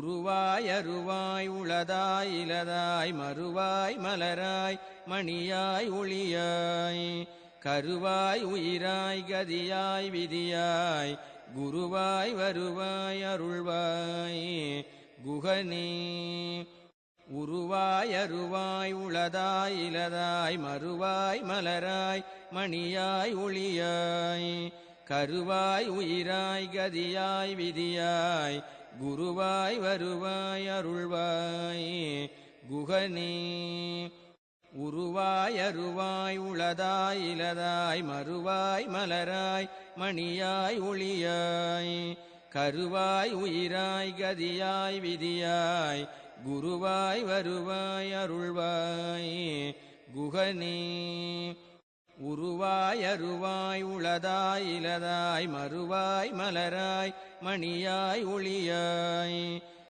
உருவாய் அருவாய் உளதாய் இலதாய் மறுவாய் மலராய் மணியாய் ஒளியாய் கருவாய் உயிராய் கதியாய் விதியாய் குருவாய் வருவாய் அருள்வாய் குகனே உருவாய் அருவாய் உளதாய் இலதாய் மறுவாய் மலராய் மணியாய் ஒளியாய் கருவாய் உயிராய் கதியாய் விதியாய் குருவாய் வருவாய் அருள்வாய் குகனே உருவாய் அருவாய் உளதாய் இலதாய் மறுவாய் மலராய் மணியாய் ஒளியாய் கருவாய் உயிராய் கதியாய் விதியாய் குருவாய் வருவாய் அருள்வாய் குகனே உருவாய் அருவாய் உளதாய் இலதாய் மறுவாய் மலராய் மணியாய் ஒளியாய்